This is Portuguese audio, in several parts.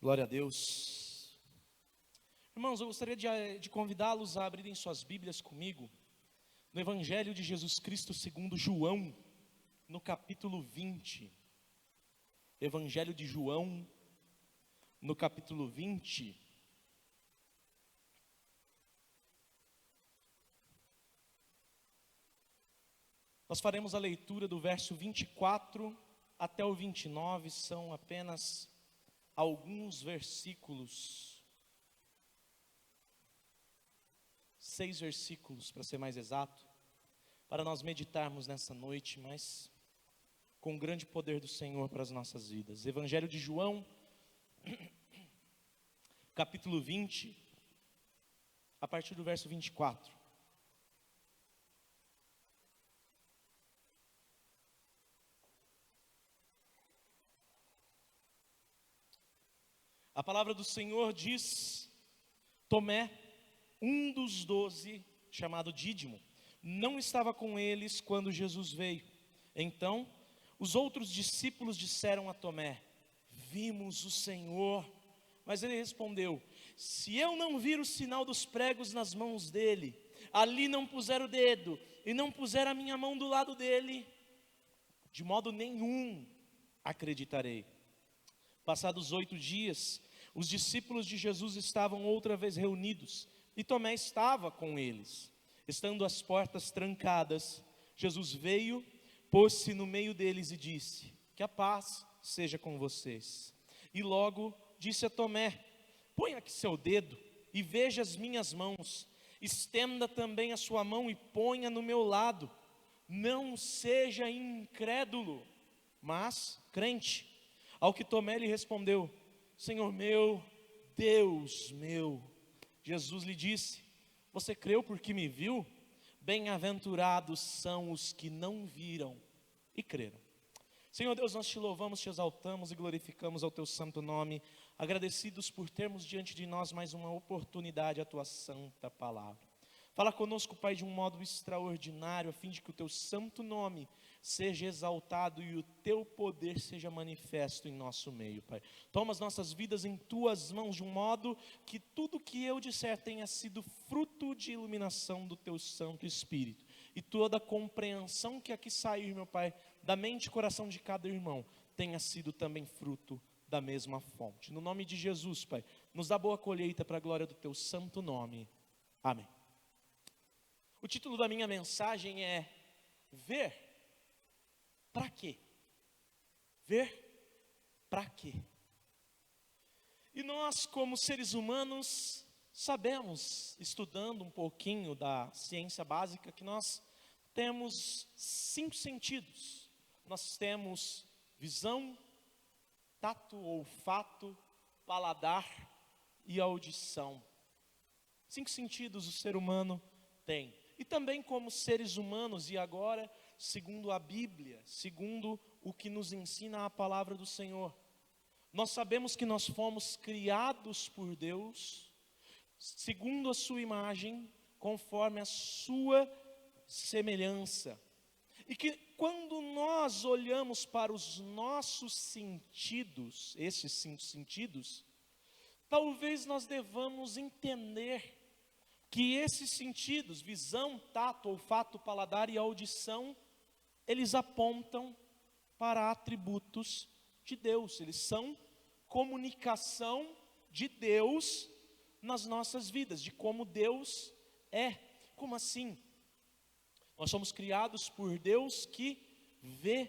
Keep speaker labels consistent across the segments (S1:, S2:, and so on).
S1: Glória a Deus. Irmãos, eu gostaria de convidá-los a abrirem suas Bíblias comigo no Evangelho de Jesus Cristo segundo João, no capítulo 20. Evangelho de João, no capítulo 20. Nós faremos a leitura do verso 24 até o 29, são apenas alguns versículos, 6 versículos para ser mais exato, para nós meditarmos nessa noite, mas com o grande poder do Senhor para as nossas vidas. Evangelho de João, capítulo 20, a partir do verso 24. A palavra do Senhor diz: Tomé, um dos 12, chamado Dídimo, não estava com eles quando Jesus veio. Então, os outros discípulos disseram a Tomé: Vimos o Senhor. Mas ele respondeu: Se eu não vir o sinal dos pregos nas mãos dele, ali não puser o dedo, e não puser a minha mão do lado dele, de modo nenhum acreditarei. Passados 8 dias, os discípulos de Jesus estavam outra vez reunidos, e Tomé estava com eles. Estando as portas trancadas, Jesus veio, pôs-se no meio deles e disse: Que a paz seja com vocês. E logo disse a Tomé: Põe aqui seu dedo e veja as minhas mãos. Estenda também a sua mão e ponha no meu lado. Não seja incrédulo, mas crente. Ao que Tomé lhe respondeu: Senhor meu, Deus meu. Jesus lhe disse: Você creu porque me viu? Bem-aventurados são os que não viram e creram. Senhor Deus, nós te louvamos, te exaltamos e glorificamos ao teu santo nome, agradecidos por termos diante de nós mais uma oportunidade à tua santa palavra. Fala conosco, Pai, de um modo extraordinário, a fim de que o teu santo nome seja exaltado e o teu poder seja manifesto em nosso meio, Pai. Toma as nossas vidas em tuas mãos de um modo que tudo que eu disser tenha sido fruto de iluminação do teu Santo Espírito. E toda a compreensão que aqui sair, meu Pai, da mente e coração de cada irmão, tenha sido também fruto da mesma fonte. No nome de Jesus, Pai, nos dá boa colheita para a glória do teu santo nome. Amém. O título da minha mensagem é Ver para quê? Ver para quê? E nós, como seres humanos, sabemos, estudando um pouquinho da ciência básica, que nós temos 5 sentidos. Nós temos visão, tato, olfato, paladar e audição. 5 sentidos o ser humano tem. E também como seres humanos, e agora, segundo a Bíblia, segundo o que nos ensina a palavra do Senhor, nós sabemos que nós fomos criados por Deus, segundo a sua imagem, conforme a sua semelhança. E que quando nós olhamos para os nossos sentidos, esses 5 sentidos, talvez nós devamos entender que esses sentidos, visão, tato, olfato, paladar e audição, eles apontam para atributos de Deus. Eles são comunicação de Deus nas nossas vidas, de como Deus é. Como assim? Nós somos criados por Deus que vê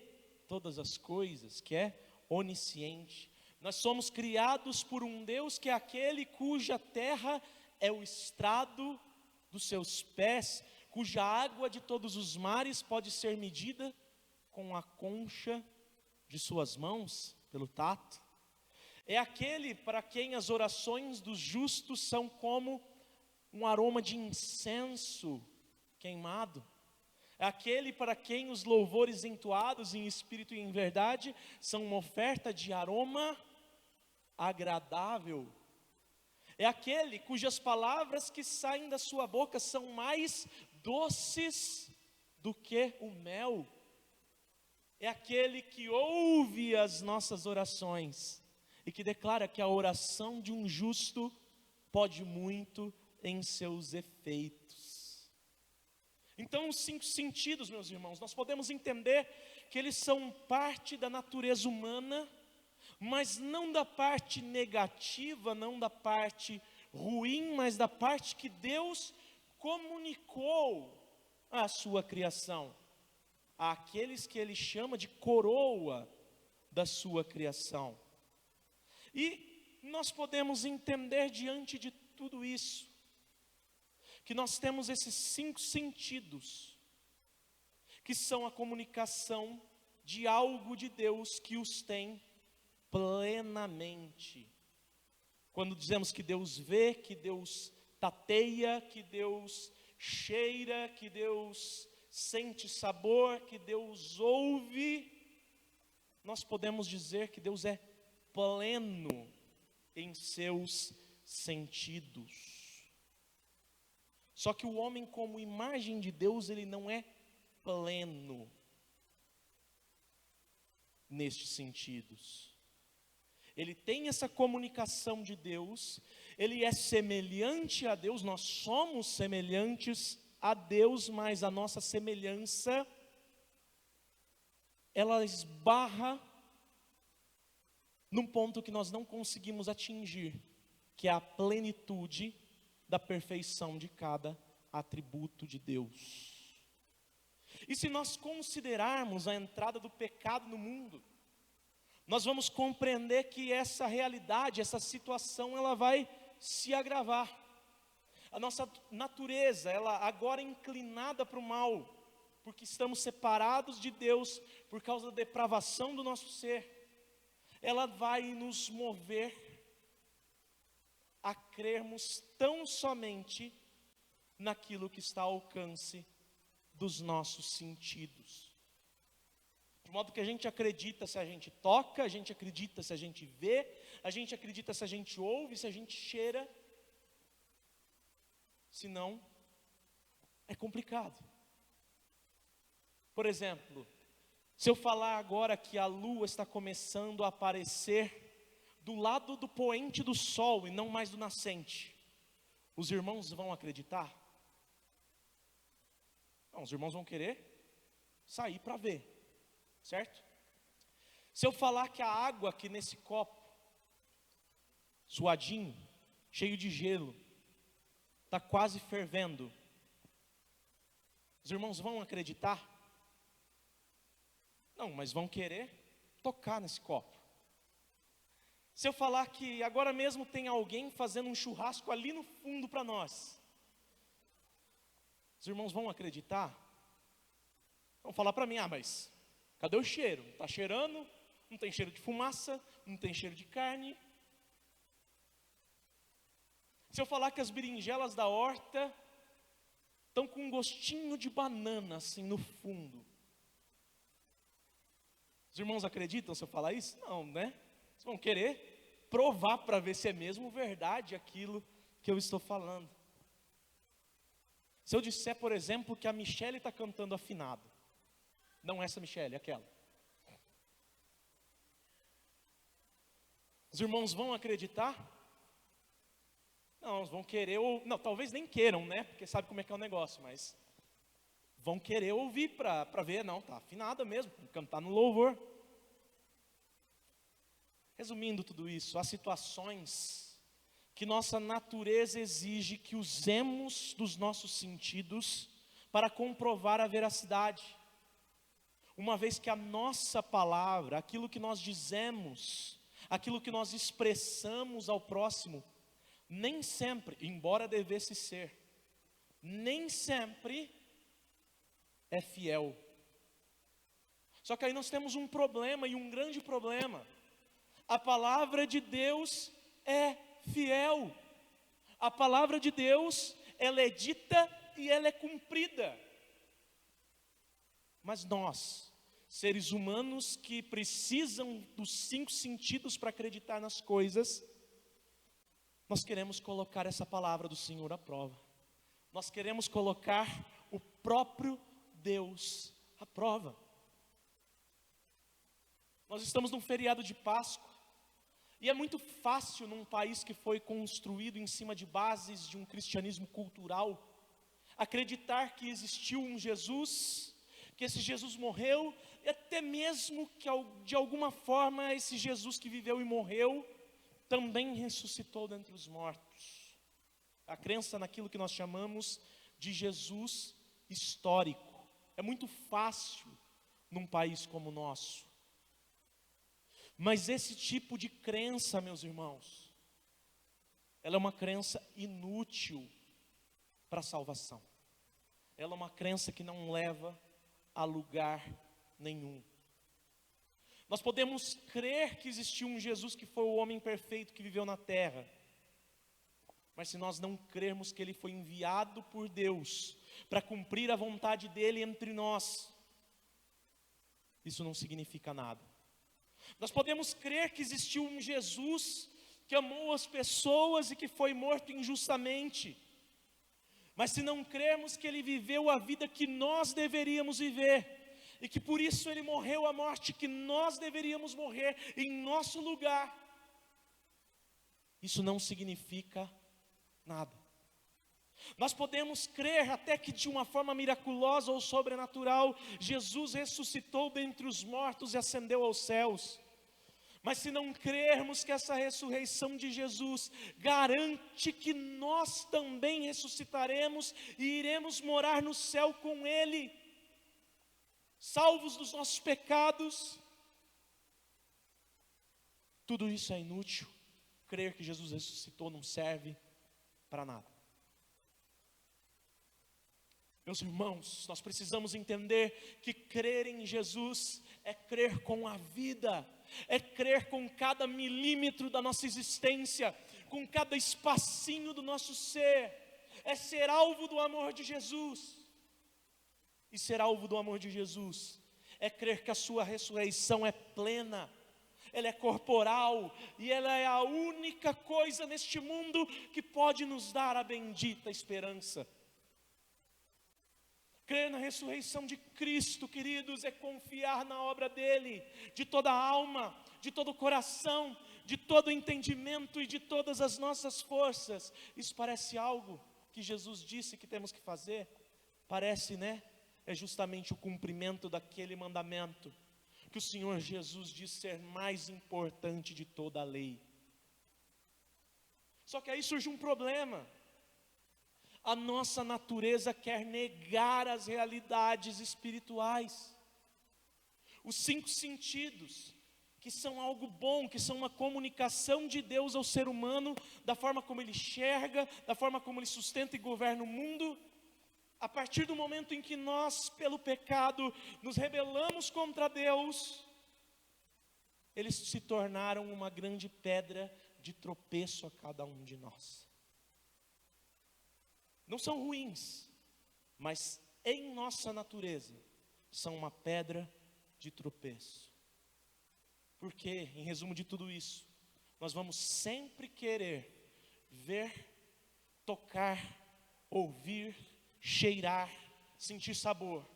S1: todas as coisas, que é onisciente. Nós somos criados por um Deus que é aquele cuja terra é o estrado dos seus pés, cuja água de todos os mares pode ser medida com a concha de suas mãos, pelo tato. É aquele para quem as orações dos justos são como um aroma de incenso queimado. É aquele para quem os louvores entoados em espírito e em verdade são uma oferta de aroma agradável. É aquele cujas palavras que saem da sua boca são mais doces do que o mel. É aquele que ouve as nossas orações e que declara que a oração de um justo pode muito em seus efeitos. Então, os 5 sentidos, meus irmãos, nós podemos entender que eles são parte da natureza humana, mas não da parte negativa, não da parte ruim, mas da parte que Deus comunicou à sua criação, àqueles que Ele chama de coroa da sua criação. E nós podemos entender diante de tudo isso, que nós temos esses 5 sentidos, que são a comunicação de algo de Deus que os tem plenamente. Quando dizemos que Deus vê, que Deus tateia, que Deus cheira, que Deus sente sabor, que Deus ouve, nós podemos dizer que Deus é pleno em seus sentidos. Só que o homem, como imagem de Deus, ele não é pleno nestes sentidos. Ele tem essa comunicação de Deus, ele é semelhante a Deus, nós somos semelhantes a Deus, mas a nossa semelhança, ela esbarra num ponto que nós não conseguimos atingir, que é a plenitude da perfeição de cada atributo de Deus. E se nós considerarmos a entrada do pecado no mundo, nós vamos compreender que essa realidade, essa situação, ela vai se agravar. A nossa natureza, ela agora é inclinada para o mal, porque estamos separados de Deus por causa da depravação do nosso ser. Ela vai nos mover a crermos tão somente naquilo que está ao alcance dos nossos sentidos. De modo que a gente acredita se a gente toca, a gente acredita se a gente vê, a gente acredita se a gente ouve, se a gente cheira. Senão, é complicado. Por exemplo, se eu falar agora que a lua está começando a aparecer do lado do poente do sol e não mais do nascente, os irmãos vão acreditar? Não, os irmãos vão querer sair para ver, certo? Se eu falar que a água aqui nesse copo, suadinho, cheio de gelo, está quase fervendo, os irmãos vão acreditar? Não, mas vão querer tocar nesse copo. Se eu falar que agora mesmo tem alguém fazendo um churrasco ali no fundo para nós, os irmãos vão acreditar? Vão falar para mim, mas cadê o cheiro? Está cheirando, não tem cheiro de fumaça, não tem cheiro de carne. Se eu falar que as berinjelas da horta estão com um gostinho de banana assim no fundo, os irmãos acreditam se eu falar isso? Não, né? Vocês vão querer provar para ver se é mesmo verdade aquilo que eu estou falando. Se eu disser, por exemplo, que a Michele está cantando afinado, não essa Michele, aquela, os irmãos vão acreditar? Não, eles vão querer, não, talvez nem queiram, né? Porque sabe como é que é o negócio, mas vão querer ouvir para ver, não, está afinada mesmo, cantar no louvor. Resumindo tudo isso, há situações que nossa natureza exige que usemos dos nossos sentidos para comprovar a veracidade. Uma vez que a nossa palavra, aquilo que nós dizemos, aquilo que nós expressamos ao próximo, nem sempre, embora devesse ser, nem sempre é fiel. Só que aí nós temos um problema, e um grande problema. A palavra de Deus é fiel. A palavra de Deus, ela é dita e ela é cumprida. Mas nós, seres humanos que precisam dos 5 sentidos para acreditar nas coisas, nós queremos colocar essa palavra do Senhor à prova. Nós queremos colocar o próprio Deus à prova. Nós estamos num feriado de Páscoa, E é muito fácil num país que foi construído em cima de bases de um cristianismo cultural, acreditar que existiu um Jesus, que esse Jesus morreu, e até mesmo que de alguma forma esse Jesus que viveu e morreu, também ressuscitou dentre os mortos. A crença naquilo que nós chamamos de Jesus histórico. É muito fácil num país como o nosso. Mas esse tipo de crença, meus irmãos, ela é uma crença inútil para a salvação. Ela é uma crença que não leva a lugar nenhum. Nós podemos crer que existiu um Jesus que foi o homem perfeito que viveu na terra, mas se nós não crermos que ele foi enviado por Deus para cumprir a vontade dele entre nós, isso não significa nada. Nós podemos crer que existiu um Jesus que amou as pessoas e que foi morto injustamente, mas se não crermos que ele viveu a vida que nós deveríamos viver, e que por isso ele morreu a morte que nós deveríamos morrer em nosso lugar, isso não significa nada. Nós podemos crer até que de uma forma miraculosa ou sobrenatural, Jesus ressuscitou dentre os mortos e ascendeu aos céus. Mas se não crermos que essa ressurreição de Jesus garante que nós também ressuscitaremos e iremos morar no céu com Ele, salvos dos nossos pecados, tudo isso é inútil. Crer que Jesus ressuscitou não serve para nada. Meus irmãos, nós precisamos entender que crer em Jesus é crer com a vida, é crer com cada milímetro da nossa existência, com cada espacinho do nosso ser, é ser alvo do amor de Jesus. E ser alvo do amor de Jesus é crer que a sua ressurreição é plena, ela é corporal, e ela é a única coisa neste mundo que pode nos dar a bendita esperança. Crer na ressurreição de Cristo, queridos, é confiar na obra dele, de toda a alma, de todo o coração, de todo o entendimento e de todas as nossas forças. Isso parece algo que Jesus disse que temos que fazer? Parece, né? É justamente o cumprimento daquele mandamento que o Senhor Jesus diz ser mais importante de toda a lei. Só que aí surge um problema. A nossa natureza quer negar as realidades espirituais. Os 5 sentidos, que são algo bom, que são uma comunicação de Deus ao ser humano, da forma como ele enxerga, da forma como ele sustenta e governa o mundo. A partir do momento em que nós, pelo pecado, nos rebelamos contra Deus, eles se tornaram uma grande pedra de tropeço a cada um de nós. Não são ruins, mas em nossa natureza são uma pedra de tropeço. Porque, em resumo de tudo isso, nós vamos sempre querer ver, tocar, ouvir, cheirar, sentir sabor,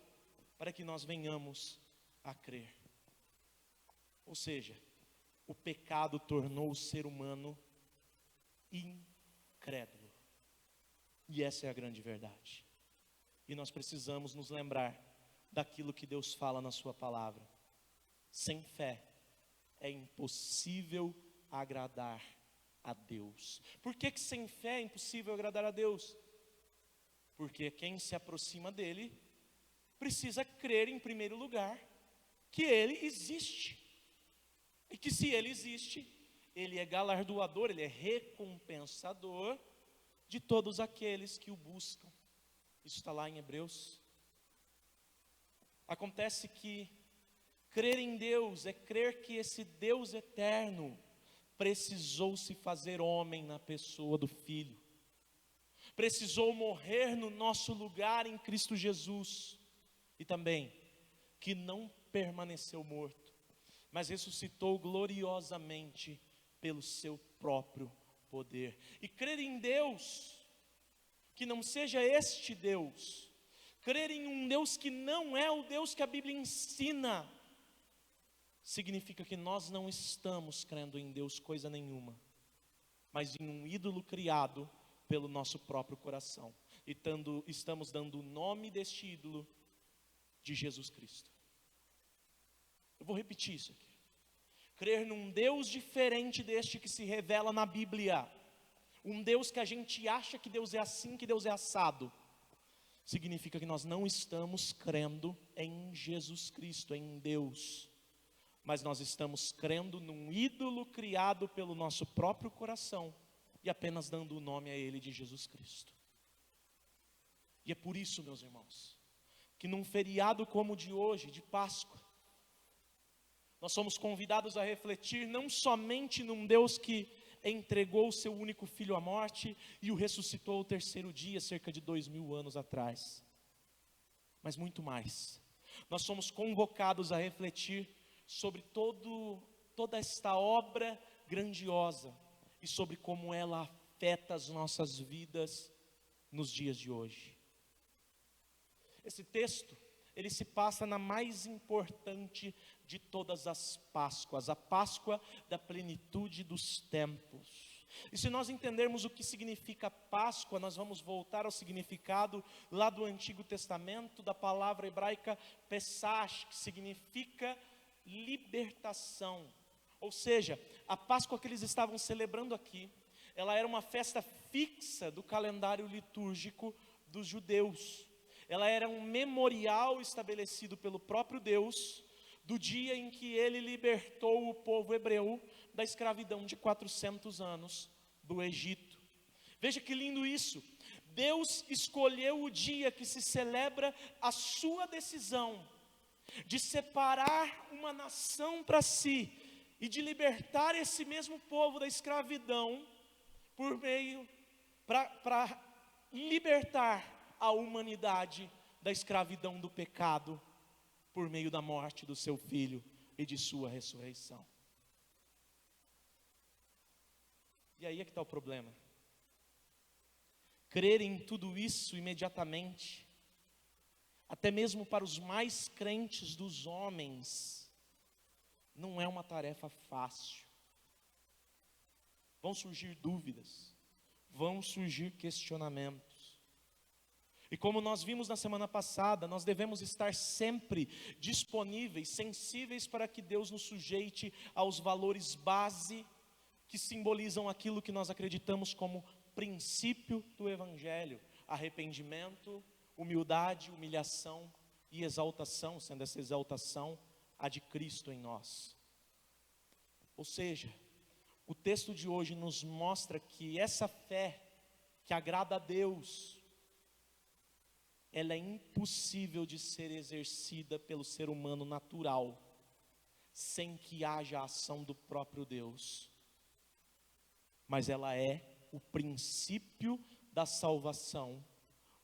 S1: para que nós venhamos a crer. Ou seja, o pecado tornou o ser humano incrédulo. E essa é a grande verdade. E nós precisamos nos lembrar daquilo que Deus fala na sua palavra. Sem fé é impossível agradar a Deus. Por que sem fé é impossível agradar a Deus? Porque quem se aproxima dele precisa crer em primeiro lugar que ele existe. E que se ele existe, ele é galardoador, ele é recompensador de todos aqueles que o buscam. Isso está lá em Hebreus. Acontece que crer em Deus é crer que esse Deus eterno precisou se fazer homem na pessoa do Filho. Precisou morrer no nosso lugar em Cristo Jesus. E também que não permaneceu morto, mas ressuscitou gloriosamente pelo seu próprio poder. E crer em Deus, que não seja este Deus, crer em um Deus que não é o Deus que a Bíblia ensina, significa que nós não estamos crendo em Deus coisa nenhuma, mas em um ídolo criado pelo nosso próprio coração. E estamos dando o nome deste ídolo de Jesus Cristo. Eu vou repetir isso aqui. Crer num Deus diferente deste que se revela na Bíblia, um Deus que a gente acha que Deus é assim, que Deus é assado, significa que nós não estamos crendo em Jesus Cristo, em Deus, mas nós estamos crendo num ídolo criado pelo nosso próprio coração e apenas dando o nome a ele de Jesus Cristo. E é por isso, meus irmãos, que num feriado como o de hoje, de Páscoa, nós somos convidados a refletir não somente num Deus que entregou o seu único filho à morte e o ressuscitou ao terceiro dia, cerca de 2000 anos atrás, mas muito mais. Nós somos convocados a refletir sobre toda esta obra grandiosa e sobre como ela afeta as nossas vidas nos dias de hoje. Esse texto, ele se passa na mais importante de todas as Páscoas, a Páscoa da plenitude dos tempos. E se nós entendermos o que significa Páscoa, nós vamos voltar ao significado lá do Antigo Testamento, da palavra hebraica Pesach, que significa libertação. Ou seja, a Páscoa que eles estavam celebrando aqui, ela era uma festa fixa do calendário litúrgico dos judeus. Ela era um memorial estabelecido pelo próprio Deus, do dia em que ele libertou o povo hebreu da escravidão de 400 anos do Egito. Veja que lindo isso. Deus escolheu o dia que se celebra a sua decisão de separar uma nação para si e de libertar esse mesmo povo da escravidão para libertar a humanidade da escravidão do pecado por meio da morte do seu filho e de sua ressurreição. E aí é que está o problema. Crer em tudo isso imediatamente, até mesmo para os mais crentes dos homens, não é uma tarefa fácil. Vão surgir dúvidas, vão surgir questionamentos. E como nós vimos na semana passada, nós devemos estar sempre disponíveis, sensíveis para que Deus nos sujeite aos valores base que simbolizam aquilo que nós acreditamos como princípio do Evangelho: arrependimento, humildade, humilhação e exaltação, sendo essa exaltação a de Cristo em nós. Ou seja, o texto de hoje nos mostra que essa fé que agrada a Deus, ela é impossível de ser exercida pelo ser humano natural, sem que haja a ação do próprio Deus. Mas ela é o princípio da salvação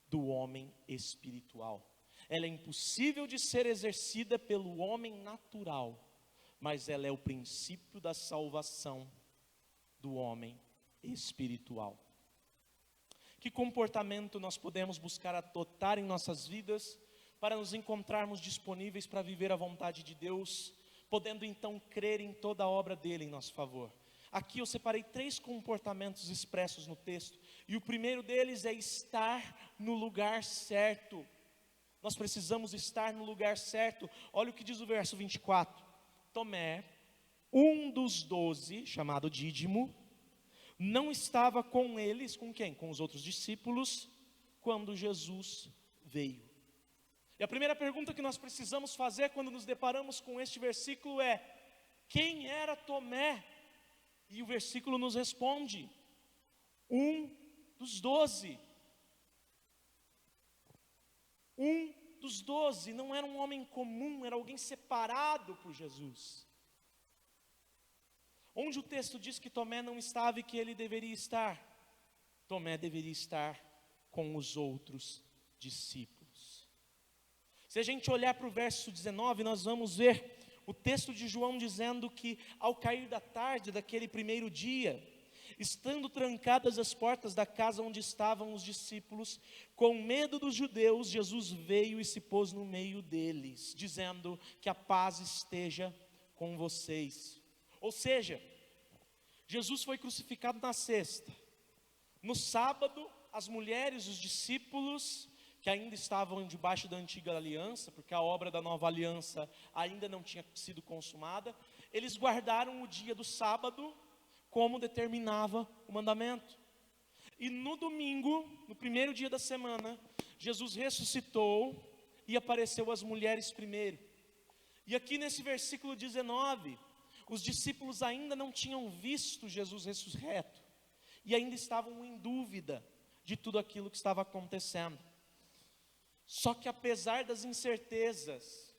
S1: do homem espiritual. Ela é impossível de ser exercida pelo homem natural, mas ela é o princípio da salvação do homem espiritual. Que comportamento nós podemos buscar adotar em nossas vidas para nos encontrarmos disponíveis para viver a vontade de Deus, podendo então crer em toda a obra dele em nosso favor? Aqui eu separei 3 comportamentos expressos no texto, e o primeiro deles é estar no lugar certo. Nós precisamos estar no lugar certo. Olha o que diz o verso 24. Tomé, um dos 12, chamado Dídimo, não estava com eles, com quem? Com os outros discípulos, quando Jesus veio. E a primeira pergunta que nós precisamos fazer quando nos deparamos com este versículo é: quem era Tomé? E o versículo nos responde: um dos 12. Um dos 12, não era um homem comum, era alguém separado por Jesus. Onde o texto diz que Tomé não estava e que ele deveria estar? Tomé deveria estar com os outros discípulos. Se a gente olhar para o verso 19, nós vamos ver o texto de João dizendo que ao cair da tarde daquele primeiro dia, estando trancadas as portas da casa onde estavam os discípulos, com medo dos judeus, Jesus veio e se pôs no meio deles, dizendo que a paz esteja com vocês. Ou seja, Jesus foi crucificado na sexta. No sábado, as mulheres, os discípulos, que ainda estavam debaixo da antiga aliança, porque a obra da nova aliança ainda não tinha sido consumada, eles guardaram o dia do sábado, como determinava o mandamento. E no domingo, no primeiro dia da semana, Jesus ressuscitou e apareceu às mulheres primeiro. E aqui nesse versículo 19, os discípulos ainda não tinham visto Jesus ressurreto, e ainda estavam em dúvida de tudo aquilo que estava acontecendo. Só que apesar das incertezas,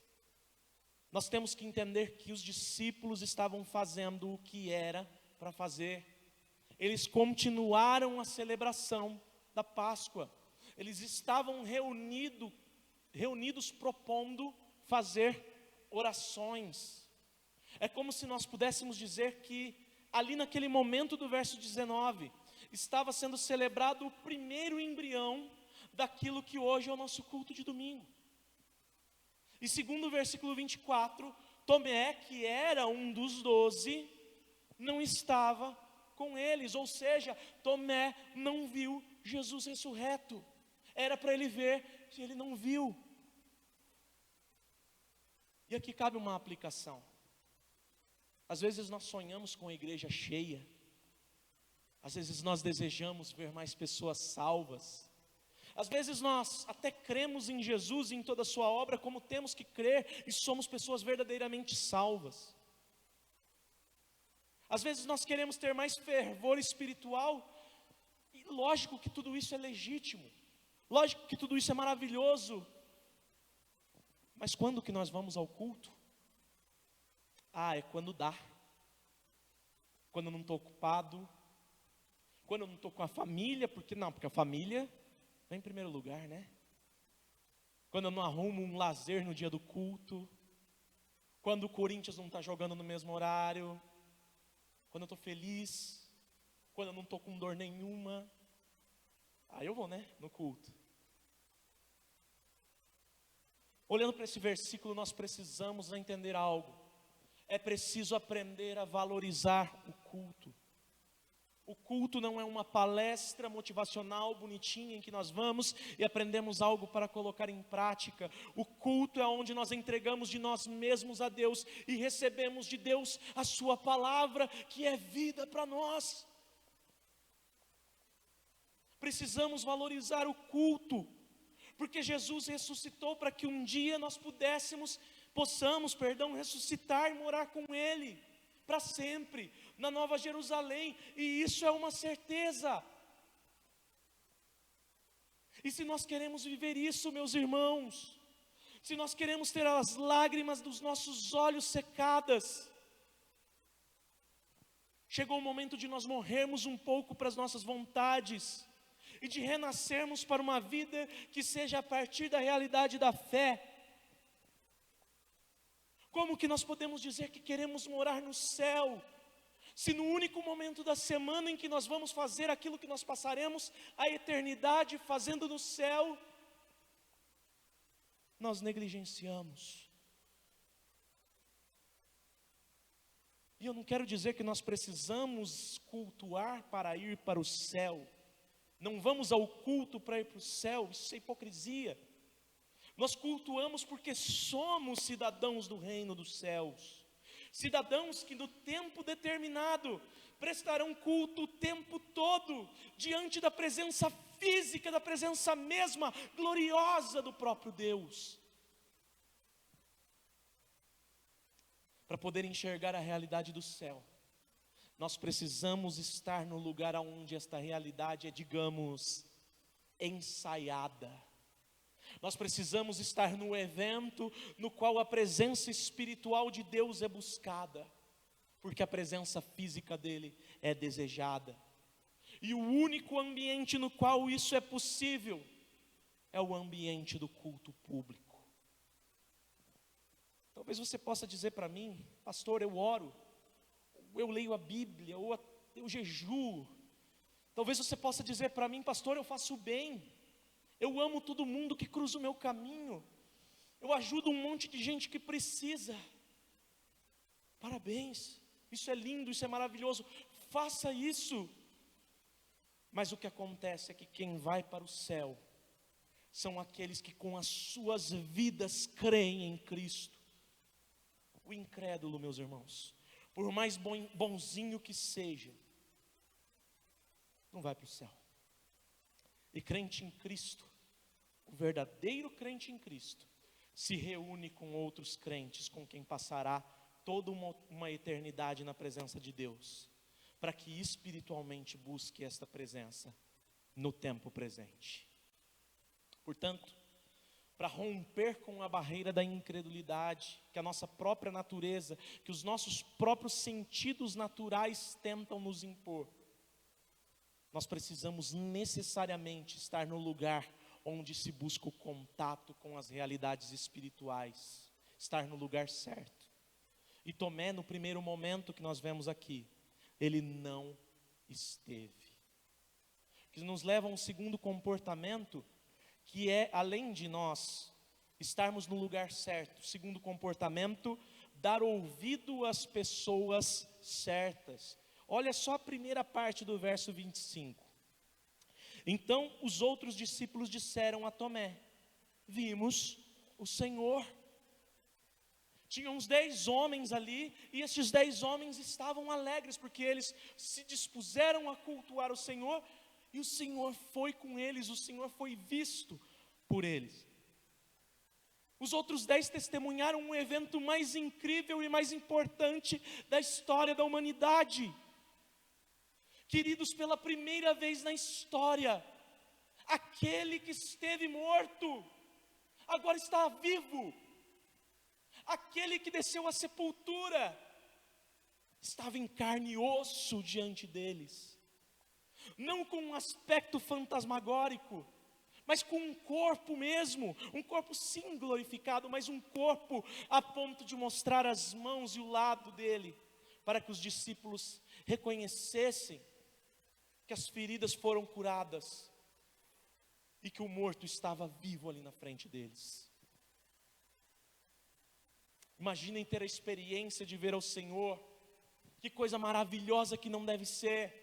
S1: nós temos que entender que os discípulos estavam fazendo o que era para fazer. Eles continuaram a celebração da Páscoa. Eles estavam reunidos propondo fazer orações. É como se nós pudéssemos dizer que ali naquele momento do verso 19, estava sendo celebrado o primeiro embrião daquilo que hoje é o nosso culto de domingo. E segundo o versículo 24, Tomé, que era um dos 12, não estava com eles, ou seja, Tomé não viu Jesus ressurreto. Era para ele ver, e ele não viu. E aqui cabe uma aplicação. Às vezes nós sonhamos com a igreja cheia, às vezes nós desejamos ver mais pessoas salvas, às vezes nós até cremos em Jesus e em toda a sua obra, como temos que crer, e somos pessoas verdadeiramente salvas. Às vezes nós queremos ter mais fervor espiritual, e lógico que tudo isso é legítimo, lógico que tudo isso é maravilhoso, mas quando que nós vamos ao culto? É quando dá, quando eu não estou ocupado, quando eu não estou com a família, porque a família vem em primeiro lugar, né? Quando eu não arrumo um lazer no dia do culto, quando o Corinthians não está jogando no mesmo horário, quando eu estou feliz, quando eu não estou com dor nenhuma, aí eu vou, né, no culto. Olhando para esse versículo, nós precisamos entender algo. É preciso aprender a valorizar o culto. O culto não é uma palestra motivacional bonitinha em que nós vamos e aprendemos algo para colocar em prática. O culto é onde nós entregamos de nós mesmos a Deus e recebemos de Deus a sua palavra, que é vida para nós. Precisamos valorizar o culto, porque Jesus ressuscitou para que um dia nós possamos ressuscitar e morar com Ele para sempre, na Nova Jerusalém, e isso é uma certeza. E se nós queremos viver isso, meus irmãos, se nós queremos ter as lágrimas dos nossos olhos secadas, chegou o momento de nós morrermos um pouco para as nossas vontades, e de renascermos para uma vida que seja a partir da realidade da fé. Como que nós podemos dizer que queremos morar no céu, se no único momento da semana em que nós vamos fazer aquilo que nós passaremos a eternidade fazendo no céu, nós negligenciamos? E eu não quero dizer que nós precisamos cultuar para ir para o céu. Não vamos ao culto para ir para o céu, isso é hipocrisia. Nós cultuamos porque somos cidadãos do reino dos céus, cidadãos que no tempo determinado prestarão culto o tempo todo, diante da presença física, da presença mesma, gloriosa do próprio Deus. Para poder enxergar a realidade do céu, nós precisamos estar no lugar onde esta realidade é, digamos, ensaiada. Nós precisamos estar no evento no qual a presença espiritual de Deus é buscada, porque a presença física dele é desejada. E o único ambiente no qual isso é possível é o ambiente do culto público. Talvez você possa dizer para mim: pastor, eu oro, eu leio a Bíblia, ou eu jejuo. Talvez você possa dizer para mim: pastor, eu faço o bem, eu amo todo mundo que cruza o meu caminho, eu ajudo um monte de gente que precisa. Parabéns, isso é lindo, isso é maravilhoso, faça isso. Mas o que acontece é que quem vai para o céu são aqueles que com as suas vidas creem em Cristo. O incrédulo, meus irmãos, por mais bonzinho que seja, não vai para o céu. E crente em Cristo, o verdadeiro crente em Cristo, se reúne com outros crentes, com quem passará toda uma eternidade na presença de Deus, para que espiritualmente busque esta presença no tempo presente. Portanto, para romper com a barreira da incredulidade, que a nossa própria natureza, que os nossos próprios sentidos naturais tentam nos impor, nós precisamos necessariamente estar no lugar onde se busca o contato com as realidades espirituais, estar no lugar certo. E Tomé, no primeiro momento que nós vemos aqui, ele não esteve. Que nos leva a um segundo comportamento, que é, além de nós estarmos no lugar certo, o segundo comportamento, dar ouvido às pessoas certas. Olha só a primeira parte do verso 25. Então os outros discípulos disseram a Tomé: vimos o Senhor. Tinha uns 10 homens ali, e estes 10 homens estavam alegres, porque eles se dispuseram a cultuar o Senhor, e o Senhor foi com eles, o Senhor foi visto por eles. Os outros 10 testemunharam um evento mais incrível e mais importante da história da humanidade. Queridos, pela primeira vez na história, aquele que esteve morto, agora está vivo. Aquele que desceu à sepultura, estava em carne e osso diante deles. Não com um aspecto fantasmagórico, mas com um corpo mesmo, um corpo sim glorificado, mas um corpo a ponto de mostrar as mãos e o lado dele, para que os discípulos reconhecessem que as feridas foram curadas e que o morto estava vivo ali na frente deles. Imaginem ter a experiência de ver ao Senhor, que coisa maravilhosa que não deve ser.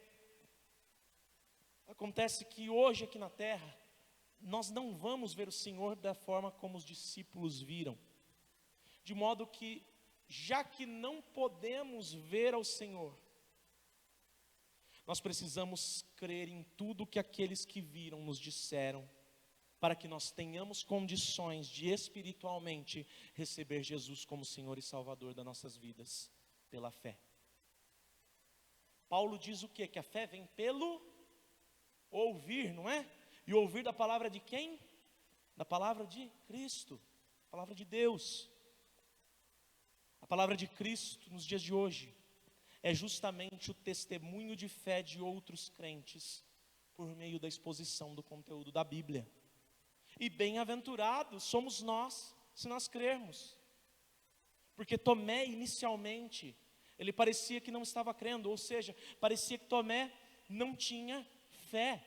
S1: Acontece que hoje aqui na terra, nós não vamos ver o Senhor da forma como os discípulos viram, de modo que, já que não podemos ver ao Senhor, nós precisamos crer em tudo que aqueles que viram nos disseram, para que nós tenhamos condições de espiritualmente receber Jesus como Senhor e Salvador das nossas vidas, pela fé. Paulo diz o quê? Que a fé vem pelo ouvir, não é? E ouvir da palavra de quem? Da palavra de Cristo, a palavra de Deus. A palavra de Cristo nos dias de hoje é justamente o testemunho de fé de outros crentes por meio da exposição do conteúdo da Bíblia. E bem-aventurados somos nós, se nós crermos. Porque Tomé inicialmente, ele parecia que não estava crendo, ou seja, parecia que Tomé não tinha fé.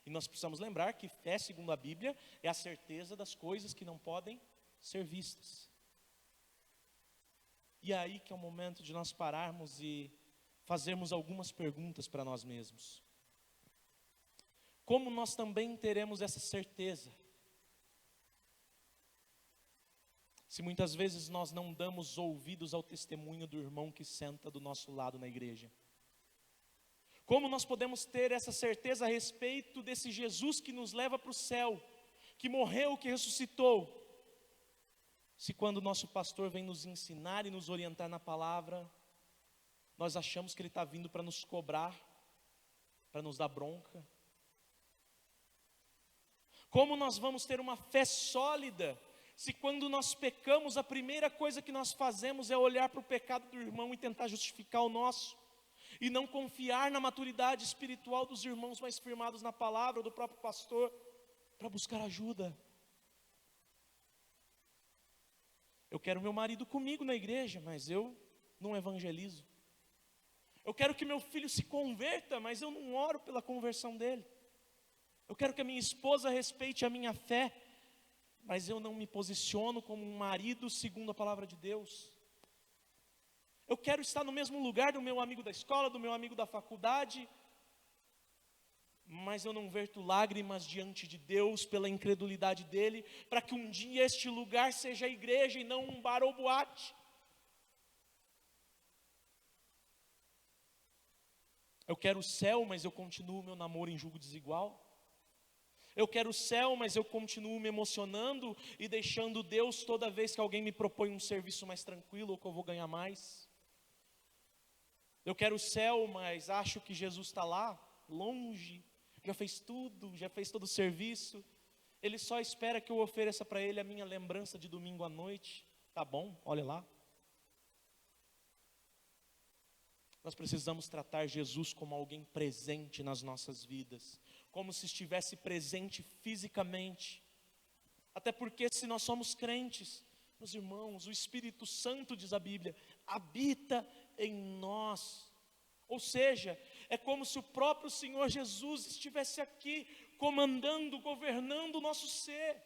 S1: E nós precisamos lembrar que fé, segundo a Bíblia, é a certeza das coisas que não podem ser vistas. E é aí que é o momento de nós pararmos e fazermos algumas perguntas para nós mesmos. Como nós também teremos essa certeza? Se muitas vezes nós não damos ouvidos ao testemunho do irmão que senta do nosso lado na igreja. Como nós podemos ter essa certeza a respeito desse Jesus que nos leva para o céu, que morreu, que ressuscitou, se quando o nosso pastor vem nos ensinar e nos orientar na palavra, nós achamos que ele está vindo para nos cobrar, para nos dar bronca? Como nós vamos ter uma fé sólida, se quando nós pecamos, a primeira coisa que nós fazemos é olhar para o pecado do irmão e tentar justificar o nosso, e não confiar na maturidade espiritual dos irmãos mais firmados na palavra, ou do próprio pastor, para buscar ajuda? Eu quero meu marido comigo na igreja, mas eu não evangelizo. Eu quero que meu filho se converta, mas eu não oro pela conversão dele. Eu quero que a minha esposa respeite a minha fé, mas eu não me posiciono como um marido segundo a palavra de Deus. Eu quero estar no mesmo lugar do meu amigo da escola, do meu amigo da faculdade, mas eu não verto lágrimas diante de Deus pela incredulidade dele, para que um dia este lugar seja a igreja e não um bar ou boate. Eu quero o céu, mas eu continuo meu namoro em julgo desigual. Eu quero o céu, mas eu continuo me emocionando e deixando Deus toda vez que alguém me propõe um serviço mais tranquilo ou que eu vou ganhar mais. Eu quero o céu, mas acho que Jesus está lá, longe, já fez tudo, já fez todo o serviço. Ele só espera que eu ofereça para Ele a minha lembrança de domingo à noite. Tá bom, olha lá. Nós precisamos tratar Jesus como alguém presente nas nossas vidas, como se estivesse presente fisicamente. Até porque se nós somos crentes, meus irmãos, o Espírito Santo, diz a Bíblia, habita em nós. Ou seja, é como se o próprio Senhor Jesus estivesse aqui, comandando, governando o nosso ser.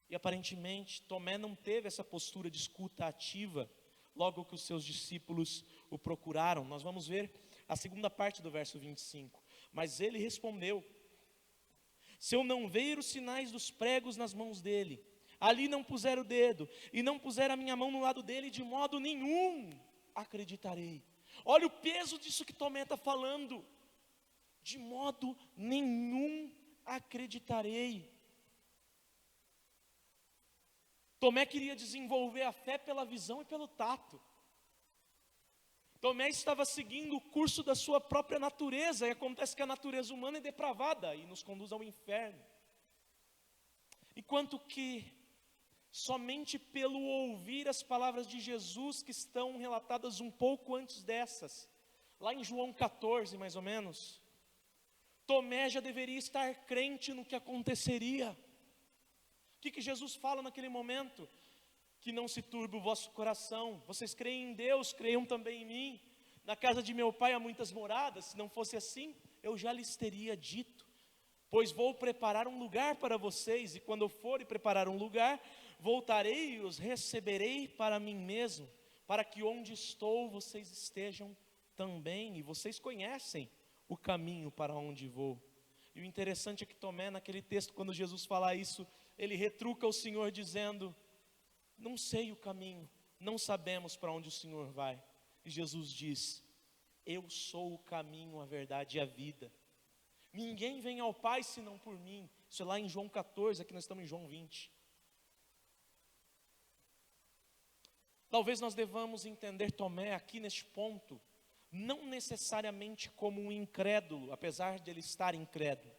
S1: E aparentemente, Tomé não teve essa postura de escuta ativa, logo que os seus discípulos o procuraram. Nós vamos ver a segunda parte do verso 25. Mas ele respondeu: se eu não ver os sinais dos pregos nas mãos dele, ali não puser o dedo, e não puser a minha mão no lado dele, de modo nenhum acreditarei. Olha o peso disso que Tomé está falando. De modo nenhum acreditarei. Tomé queria desenvolver a fé pela visão e pelo tato. Tomé estava seguindo o curso da sua própria natureza, e acontece que a natureza humana é depravada e nos conduz ao inferno. Enquanto que somente pelo ouvir as palavras de Jesus, que estão relatadas um pouco antes dessas, lá em João 14 mais ou menos, Tomé já deveria estar crente no que aconteceria. O que Jesus fala naquele momento? Que não se turbe o vosso coração. Vocês creem em Deus, creiam também em mim. Na casa de meu pai há muitas moradas. Se não fosse assim, eu já lhes teria dito. Pois vou preparar um lugar para vocês. E quando eu for e preparar um lugar, voltarei e os receberei para mim mesmo, para que onde estou vocês estejam também. E vocês conhecem o caminho para onde vou. E o interessante é que Tomé, naquele texto, quando Jesus fala isso, ele retruca o Senhor dizendo: não sei o caminho, não sabemos para onde o Senhor vai. E Jesus diz: eu sou o caminho, a verdade e a vida. Ninguém vem ao Pai senão por mim. Isso é lá em João 14, aqui nós estamos em João 20. Talvez nós devamos entender Tomé aqui neste ponto, não necessariamente como um incrédulo, apesar de ele estar incrédulo,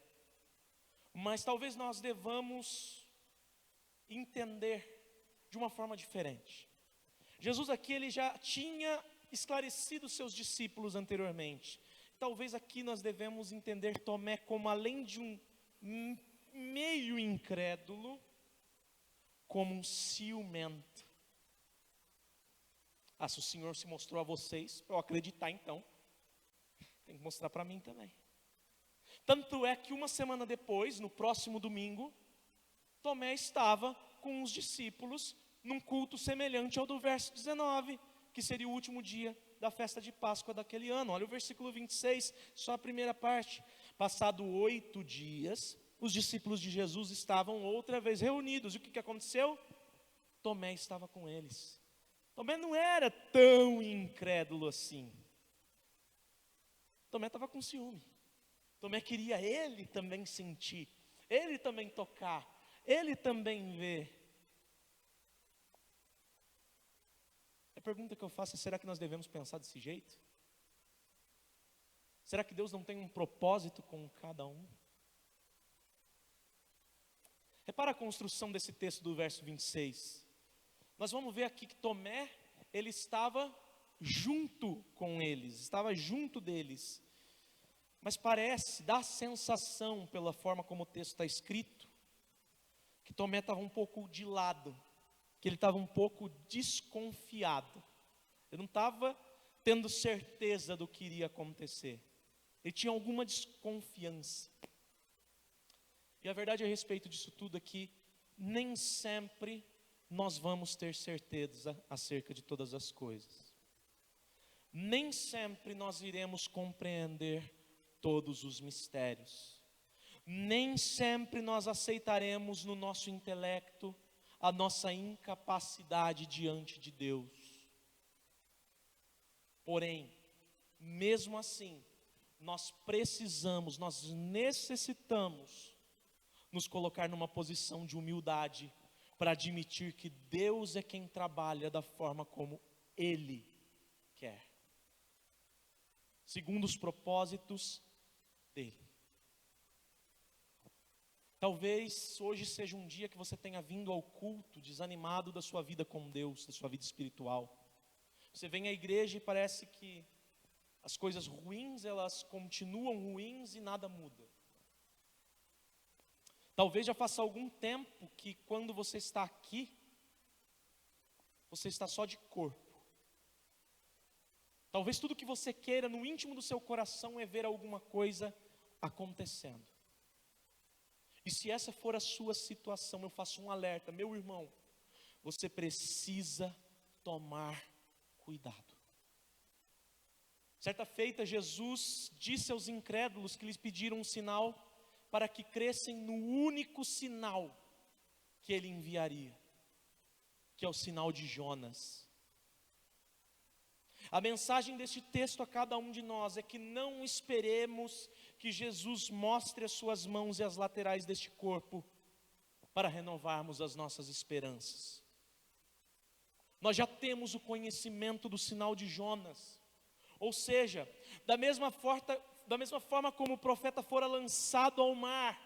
S1: mas talvez nós devamos entender de uma forma diferente. Jesus aqui, ele já tinha esclarecido seus discípulos anteriormente. Talvez aqui nós devemos entender Tomé como, além de um meio incrédulo, como um ciumento. Se o Senhor se mostrou a vocês, para eu acreditar então, tem que mostrar para mim também. Tanto é que uma semana depois, no próximo domingo, Tomé estava com os discípulos num culto semelhante ao do verso 19, que seria o último dia da festa de Páscoa daquele ano. Olha o versículo 26, só a primeira parte. Passado 8 dias, os discípulos de Jesus estavam outra vez reunidos. E o que aconteceu? Tomé estava com eles. Tomé não era tão incrédulo assim. Tomé estava com ciúme. Tomé queria ele também sentir, ele também tocar, ele também ver. A pergunta que eu faço é: será que nós devemos pensar desse jeito? Será que Deus não tem um propósito com cada um? Repara a construção desse texto do verso 26. Nós vamos ver aqui que Tomé, ele estava junto com eles, estava junto deles. Mas parece, dá a sensação, pela forma como o texto está escrito, que Tomé estava um pouco de lado, que ele estava um pouco desconfiado. Ele não estava tendo certeza do que iria acontecer. Ele tinha alguma desconfiança. E a verdade a respeito disso tudo é que nem sempre nós vamos ter certeza acerca de todas as coisas. Nem sempre nós iremos compreender todos os mistérios. Nem sempre nós aceitaremos no nosso intelecto a nossa incapacidade diante de Deus. Porém, mesmo assim, nós necessitamos nos colocar numa posição de humildade para admitir que Deus é quem trabalha da forma como Ele quer, segundo os propósitos dEle. Talvez hoje seja um dia que você tenha vindo ao culto desanimado da sua vida com Deus, da sua vida espiritual. Você vem à igreja e parece que as coisas ruins, elas continuam ruins e nada muda. Talvez já faça algum tempo que quando você está aqui, você está só de corpo. Talvez tudo que você queira no íntimo do seu coração é ver alguma coisa acontecendo. E se essa for a sua situação, eu faço um alerta, meu irmão, você precisa tomar cuidado. Certa feita, Jesus disse aos incrédulos que lhes pediram um sinal para que crescem no único sinal que ele enviaria, que é o sinal de Jonas. A mensagem deste texto a cada um de nós é que não esperemos que Jesus mostre as suas mãos e as laterais deste corpo para renovarmos as nossas esperanças. Nós já temos o conhecimento do sinal de Jonas, ou seja, da mesma forma como o profeta fora lançado ao mar,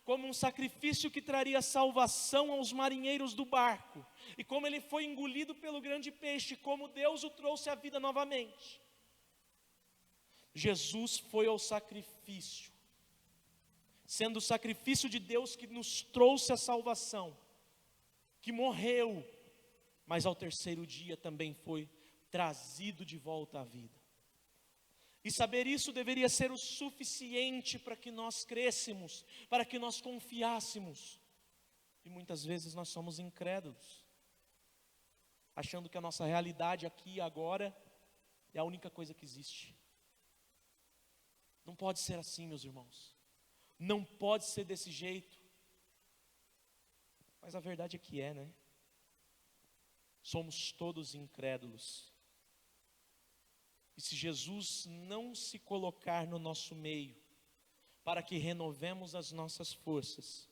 S1: como um sacrifício que traria salvação aos marinheiros do barco, e como ele foi engolido pelo grande peixe, como Deus o trouxe à vida novamente. Jesus foi ao sacrifício, sendo o sacrifício de Deus que nos trouxe a salvação, que morreu, mas ao terceiro dia também foi trazido de volta à vida. E saber isso deveria ser o suficiente para que nós crescêssemos, para que nós confiássemos. E muitas vezes nós somos incrédulos, achando que a nossa realidade aqui e agora é a única coisa que existe. Não pode ser assim, meus irmãos. Não pode ser desse jeito. Mas a verdade é que é, né? Somos todos incrédulos. E se Jesus não se colocar no nosso meio, para que renovemos as nossas forças,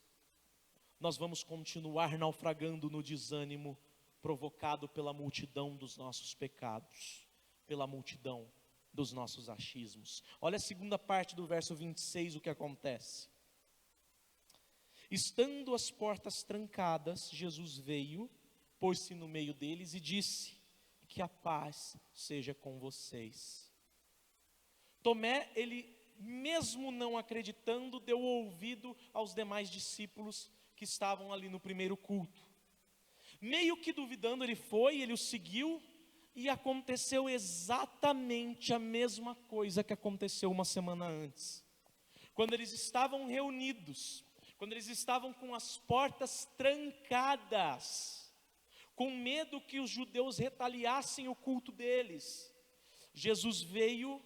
S1: nós vamos continuar naufragando no desânimo provocado pela multidão dos nossos pecados, pela multidão dos nossos achismos. Olha a segunda parte do verso 26, o que acontece. Estando as portas trancadas, Jesus veio, pôs-se no meio deles e disse: que a paz seja com vocês. Tomé, ele mesmo não acreditando, deu ouvido aos demais discípulos que estavam ali no primeiro culto. Meio que duvidando, ele o seguiu, e aconteceu exatamente a mesma coisa que aconteceu uma semana antes. Quando eles estavam reunidos, quando eles estavam com as portas trancadas, com medo que os judeus retaliassem o culto deles, Jesus veio,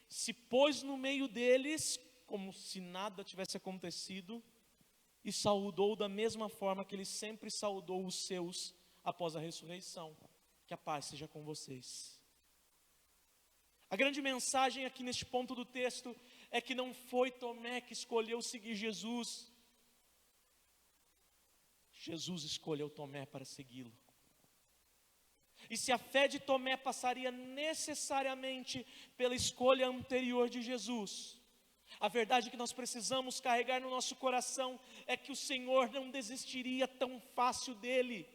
S1: se pôs no meio deles, como se nada tivesse acontecido, e saudou da mesma forma que ele sempre saudou os seus após a ressurreição: que a paz seja com vocês. A grande mensagem aqui neste ponto do texto é que não foi Tomé que escolheu seguir Jesus. Jesus escolheu Tomé para segui-lo. E se a fé de Tomé passaria necessariamente pela escolha anterior de Jesus, a verdade que nós precisamos carregar no nosso coração é que o Senhor não desistiria tão fácil dele.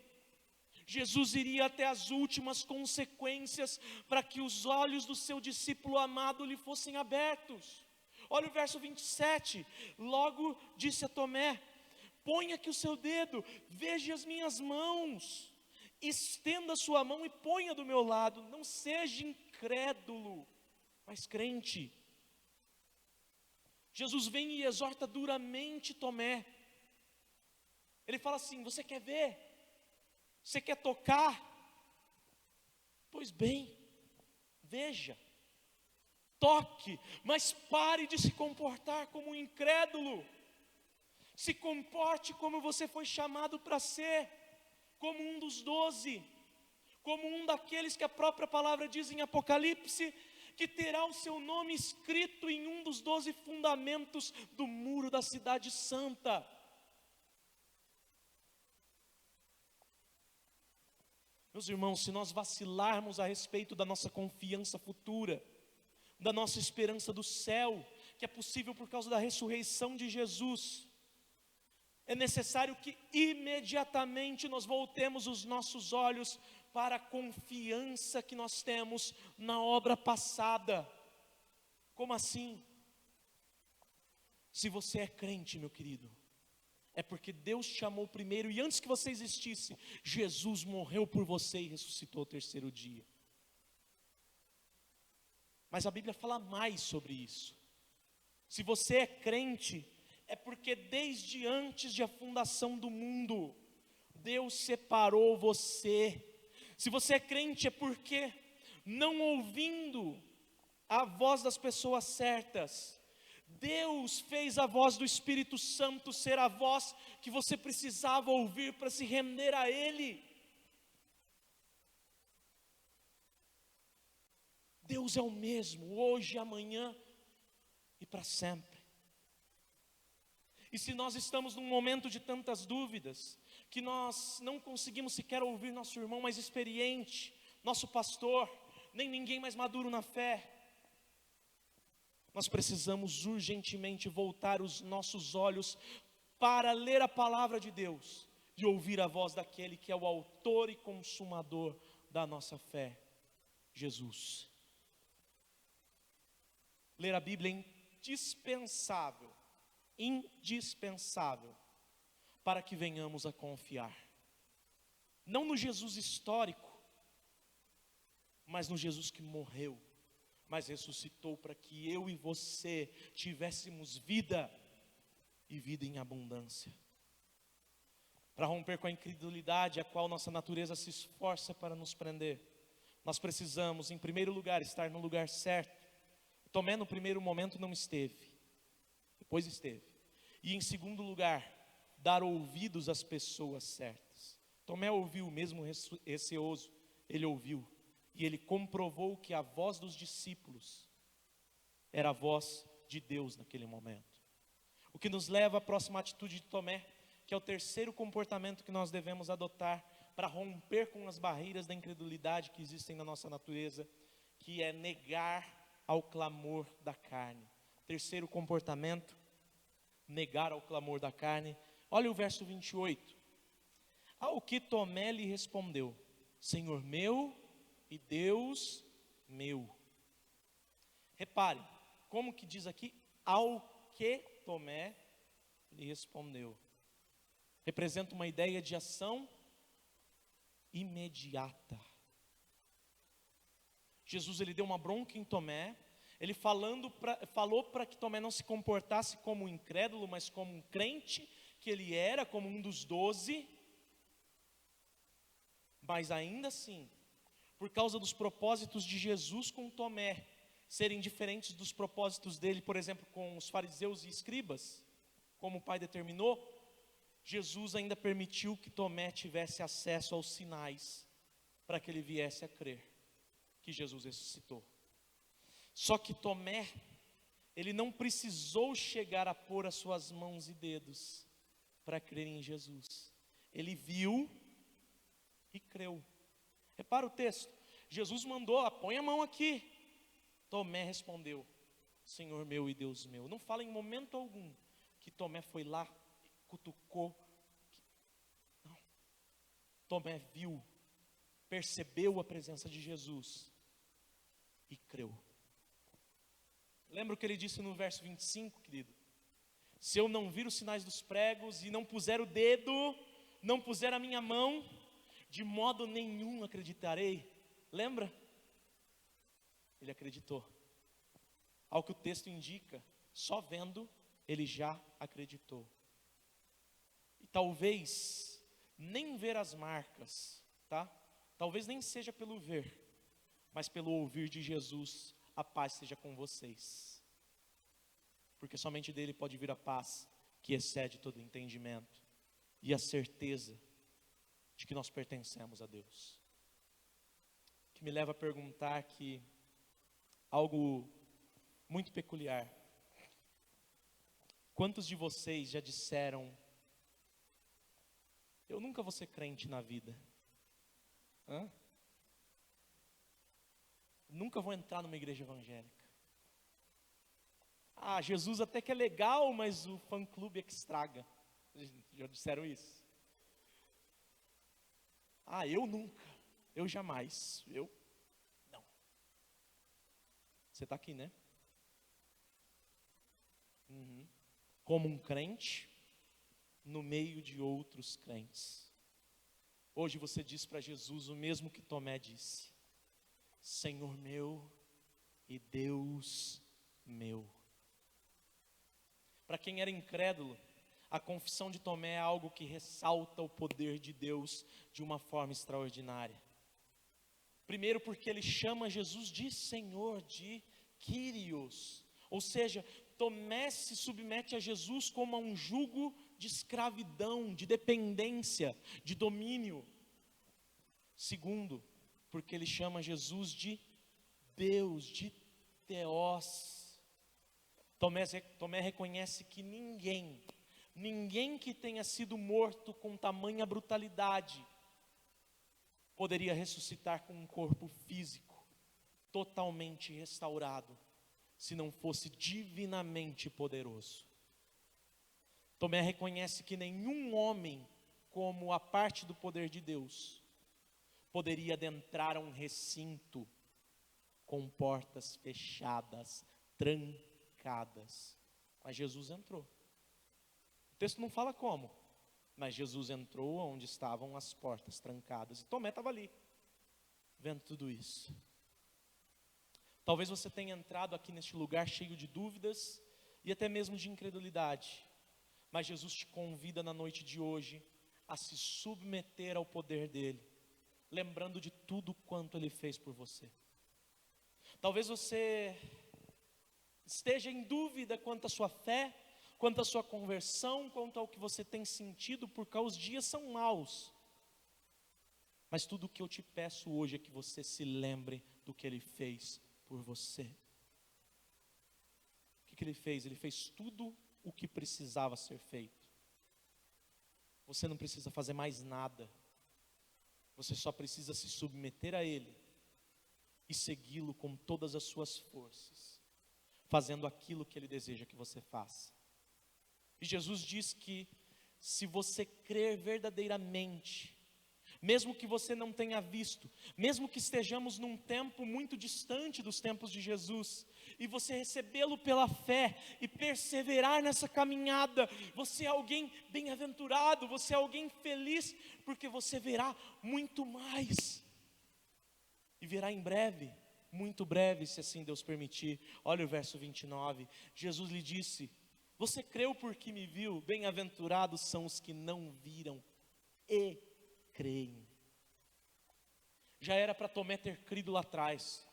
S1: Jesus iria até as últimas consequências para que os olhos do seu discípulo amado lhe fossem abertos. Olha o verso 27, logo disse a Tomé: ponha aqui o seu dedo, veja as minhas mãos, estenda a sua mão e ponha do meu lado, não seja incrédulo, mas crente. Jesus vem e exorta duramente Tomé. Ele fala assim: você quer ver? Você quer tocar? Pois bem, veja, toque, mas pare de se comportar como um incrédulo. Se comporte como você foi chamado para ser, como um dos 12, como um daqueles que a própria palavra diz em Apocalipse, que terá o seu nome escrito em um dos 12 fundamentos do muro da cidade santa. Meus irmãos, se nós vacilarmos a respeito da nossa confiança futura, da nossa esperança do céu, que é possível por causa da ressurreição de Jesus, é necessário que imediatamente nós voltemos os nossos olhos para a confiança que nós temos na obra passada. Como assim? Se você é crente, meu querido, é porque Deus te amou primeiro, e antes que você existisse, Jesus morreu por você e ressuscitou ao terceiro dia. Mas a Bíblia fala mais sobre isso. Se você é crente, é porque desde antes de a fundação do mundo, Deus separou você. Se você é crente, é porque, não ouvindo a voz das pessoas certas, Deus fez a voz do Espírito Santo ser a voz que você precisava ouvir para se render a Ele. Deus é o mesmo, hoje, amanhã e para sempre. E se nós estamos num momento de tantas dúvidas, que nós não conseguimos sequer ouvir nosso irmão mais experiente, nosso pastor, nem ninguém mais maduro na fé, nós precisamos urgentemente voltar os nossos olhos para ler a palavra de Deus e ouvir a voz daquele que é o autor e consumador da nossa fé, Jesus. Ler a Bíblia é indispensável para que venhamos a confiar, não no Jesus histórico, mas no Jesus que morreu, mas ressuscitou para que eu e você tivéssemos vida, e vida em abundância. Para romper com a incredulidade a qual nossa natureza se esforça para nos prender, nós precisamos, em primeiro lugar, estar no lugar certo. Tomé no primeiro momento não esteve, depois esteve. E em segundo lugar, dar ouvidos às pessoas certas. Tomé ouviu, mesmo receoso, ele ouviu. E ele comprovou que a voz dos discípulos era a voz de Deus naquele momento. O que nos leva à próxima atitude de Tomé, que é o terceiro comportamento que nós devemos adotar para romper com as barreiras da incredulidade que existem na nossa natureza, que é negar ao clamor da carne. Terceiro comportamento, negar ao clamor da carne. Olha o verso 28. Ao que Tomé lhe respondeu: Senhor meu e Deus meu. Repare, como que diz aqui? Ao que Tomé lhe respondeu. Representa uma ideia de ação imediata. Jesus, ele deu uma bronca em Tomé, ele falou para que Tomé não se comportasse como um incrédulo, mas como um crente, que ele era, como um dos 12, mas ainda assim, por causa dos propósitos de Jesus com Tomé, serem diferentes dos propósitos dele, por exemplo, com os fariseus e escribas, como o Pai determinou, Jesus ainda permitiu que Tomé tivesse acesso aos sinais, para que ele viesse a crer que Jesus ressuscitou. Só que Tomé, ele não precisou chegar a pôr as suas mãos e dedos para crer em Jesus. Ele viu e creu. Repara o texto. Jesus mandou: põe a mão aqui. Tomé respondeu: Senhor meu e Deus meu. Não fala em momento algum que Tomé foi lá e cutucou. Não. Tomé viu, percebeu a presença de Jesus e creu. Lembra o que ele disse no verso 25, querido? Se eu não vir os sinais dos pregos e não puser o dedo, não puser a minha mão, de modo nenhum acreditarei. Lembra? Ele acreditou. Ao que o texto indica, só vendo, ele já acreditou. E talvez nem ver as marcas tá? Talvez nem seja pelo ver, mas pelo ouvir de Jesus, a paz seja com vocês. Porque somente dele pode vir a paz que excede todo entendimento e a certeza de que nós pertencemos a Deus. Que me leva a perguntar que algo muito peculiar. Quantos de vocês já disseram: eu nunca vou ser crente na vida? Nunca vou entrar numa igreja evangélica. Jesus até que é legal, mas o fã-clube é que estraga. Já disseram isso? Eu nunca, eu jamais, eu não. Você está aqui, né? Como um crente, no meio de outros crentes. Hoje você diz para Jesus o mesmo que Tomé disse: Senhor meu e Deus meu. Para quem era incrédulo, a confissão de Tomé é algo que ressalta o poder de Deus de uma forma extraordinária. Primeiro porque ele chama Jesus de Senhor, de Kyrios. Ou seja, Tomé se submete a Jesus como a um jugo de escravidão, de dependência, de domínio. Segundo, porque ele chama Jesus de Deus, de Theos. Tomé reconhece que ninguém que tenha sido morto com tamanha brutalidade poderia ressuscitar com um corpo físico totalmente restaurado, se não fosse divinamente poderoso. Tomé reconhece que nenhum homem, como a parte do poder de Deus, poderia adentrar a um recinto com portas fechadas, trancadas. Mas Jesus entrou. O texto não fala como, mas Jesus entrou onde estavam as portas trancadas. E Tomé estava ali, vendo tudo isso. Talvez você tenha entrado aqui neste lugar cheio de dúvidas e até mesmo de incredulidade. Mas Jesus te convida na noite de hoje a se submeter ao poder dele, lembrando de tudo quanto ele fez por você. Talvez você esteja em dúvida quanto à sua fé, quanto à sua conversão, quanto ao que você tem sentido, porque os dias são maus. Mas tudo o que eu te peço hoje é que você se lembre do que ele fez por você. O que ele fez? Ele fez tudo o que precisava ser feito. Você não precisa fazer mais nada. Você só precisa se submeter a ele e segui-lo com todas as suas forças, fazendo aquilo que ele deseja que você faça. E Jesus diz que se você crer verdadeiramente, mesmo que você não tenha visto, mesmo que estejamos num tempo muito distante dos tempos de Jesus, e você recebê-lo pela fé e perseverar nessa caminhada, você é alguém bem-aventurado, você é alguém feliz, porque você verá muito mais, e verá em breve, muito breve, se assim Deus permitir. Olha o verso 29, Jesus lhe disse: você creu porque me viu? Bem-aventurados são os que não viram e creem. Já era para Tomé ter crido lá atrás,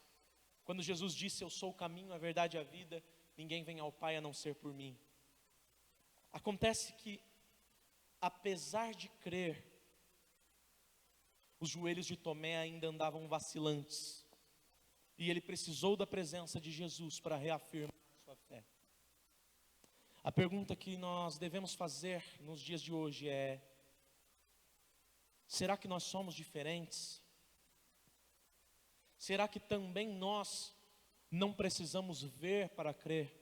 S1: quando Jesus disse: eu sou o caminho, a verdade e a vida, ninguém vem ao Pai a não ser por mim. Acontece que, apesar de crer, os joelhos de Tomé ainda andavam vacilantes, e ele precisou da presença de Jesus para reafirmar sua fé. A pergunta que nós devemos fazer nos dias de hoje é: será que nós somos diferentes? Será que também nós não precisamos ver para crer?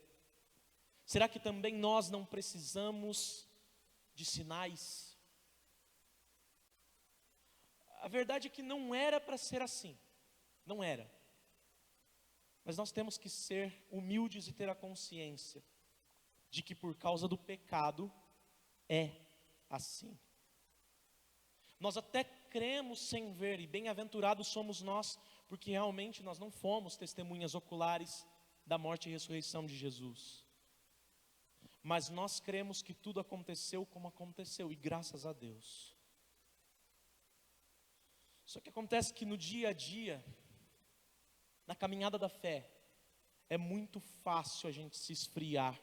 S1: Será que também nós não precisamos de sinais? A verdade é que não era para ser assim, não era. Mas nós temos que ser humildes e ter a consciência de que por causa do pecado é assim. Nós até cremos sem ver, e bem-aventurados somos nós, porque realmente nós não fomos testemunhas oculares da morte e ressurreição de Jesus. Mas nós cremos que tudo aconteceu como aconteceu, e graças a Deus. Só que acontece que no dia a dia, na caminhada da fé, é muito fácil a gente se esfriar.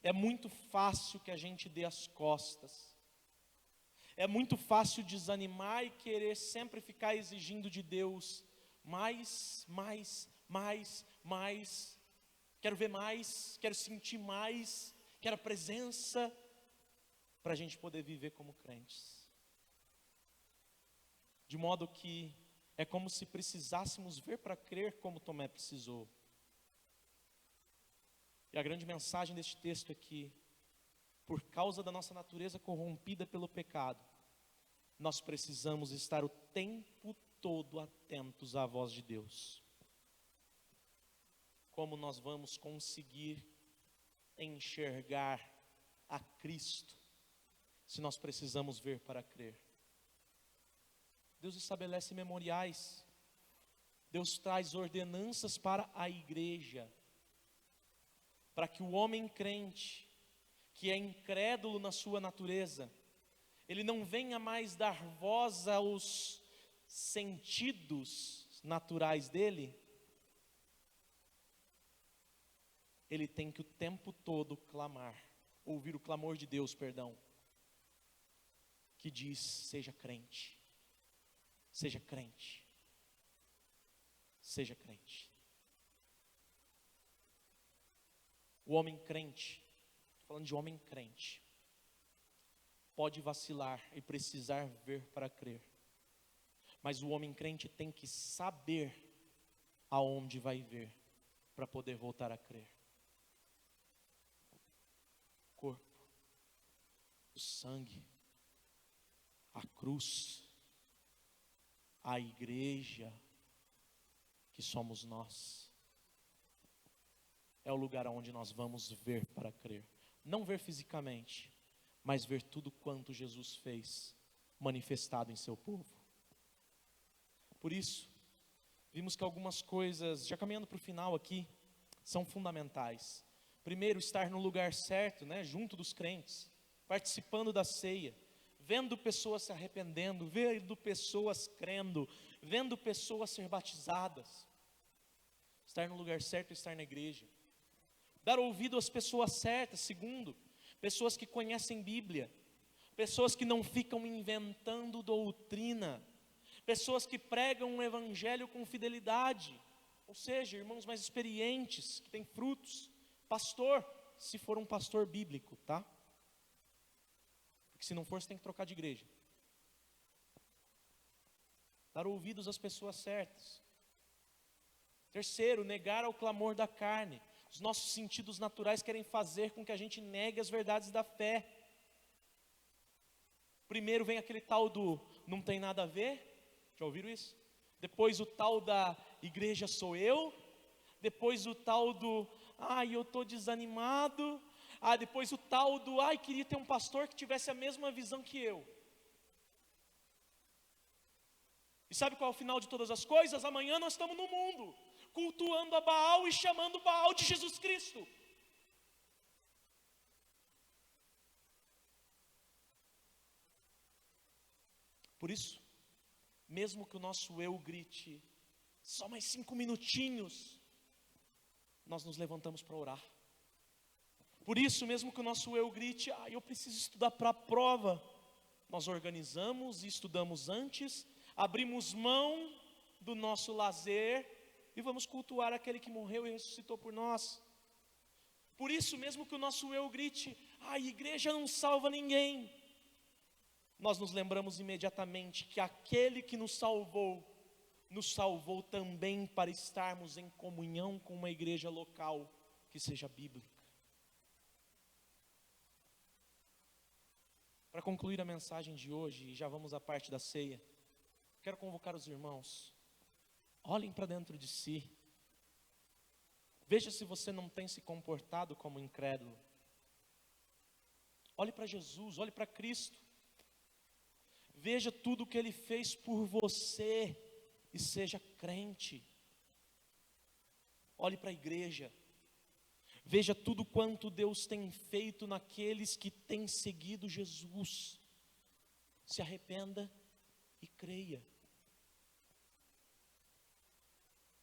S1: É muito fácil que a gente dê as costas. É muito fácil desanimar e querer sempre ficar exigindo de Deus mais, mais, mais, mais. Quero ver mais, quero sentir mais, quero a presença, para a gente poder viver como crentes. De modo que é como se precisássemos ver para crer como Tomé precisou. E a grande mensagem deste texto é que, por causa da nossa natureza corrompida pelo pecado, nós precisamos estar o tempo todo atentos à voz de Deus. Como nós vamos conseguir enxergar a Cristo, se nós precisamos ver para crer? Deus estabelece memoriais, Deus traz ordenanças para a igreja, para que o homem crente, que é incrédulo na sua natureza, ele não venha mais dar voz aos sentidos naturais dele. Ele tem que o tempo todo clamar, ouvir o clamor de Deus, que diz: seja crente, seja crente, seja crente. O homem crente, falando de homem crente, pode vacilar e precisar ver para crer, mas o homem crente tem que saber aonde vai ver para poder voltar a crer. O corpo, o sangue, a cruz, a igreja, que somos nós, é o lugar onde nós vamos ver para crer. Não ver fisicamente, mas ver tudo quanto Jesus fez manifestado em seu povo. Por isso, vimos que algumas coisas, já caminhando para o final aqui, são fundamentais. Primeiro, estar no lugar certo, junto dos crentes, participando da ceia, vendo pessoas se arrependendo, vendo pessoas crendo, vendo pessoas ser batizadas. Estar no lugar certo é estar na igreja. Dar ouvido às pessoas certas. Segundo, pessoas que conhecem Bíblia, pessoas que não ficam inventando doutrina, pessoas que pregam o evangelho com fidelidade, ou seja, irmãos mais experientes, que têm frutos. Pastor, se for um pastor bíblico, tá? Porque se não for, você tem que trocar de igreja. Dar ouvidos às pessoas certas. Terceiro, negar ao clamor da carne. Os nossos sentidos naturais querem fazer com que a gente negue as verdades da fé. Primeiro vem aquele tal do não tem nada a ver. Já ouviram isso? Depois o tal da igreja sou eu. Depois o tal do eu estou desanimado. Depois o tal do queria ter um pastor que tivesse a mesma visão que eu. E sabe qual é o final de todas as coisas? Amanhã nós estamos no mundo, cultuando a Baal e chamando Baal de Jesus Cristo. Por isso, mesmo que o nosso eu grite, só mais 5 minutinhos, nós nos levantamos para orar. Por isso, mesmo que o nosso eu grite, eu preciso estudar para a prova, nós organizamos e estudamos antes, abrimos mão do nosso lazer e vamos cultuar aquele que morreu e ressuscitou por nós. Por isso, mesmo que o nosso eu grite, a igreja não salva ninguém, nós nos lembramos imediatamente que aquele que nos salvou também para estarmos em comunhão com uma igreja local que seja bíblica. Para concluir a mensagem de hoje, e já vamos à parte da ceia, quero convocar os irmãos, olhem para dentro de si, veja se você não tem se comportado como incrédulo, olhe para Jesus, olhe para Cristo, veja tudo o que Ele fez por você e seja crente. Olhe para a igreja, veja tudo quanto Deus tem feito naqueles que têm seguido Jesus. Se arrependa e creia.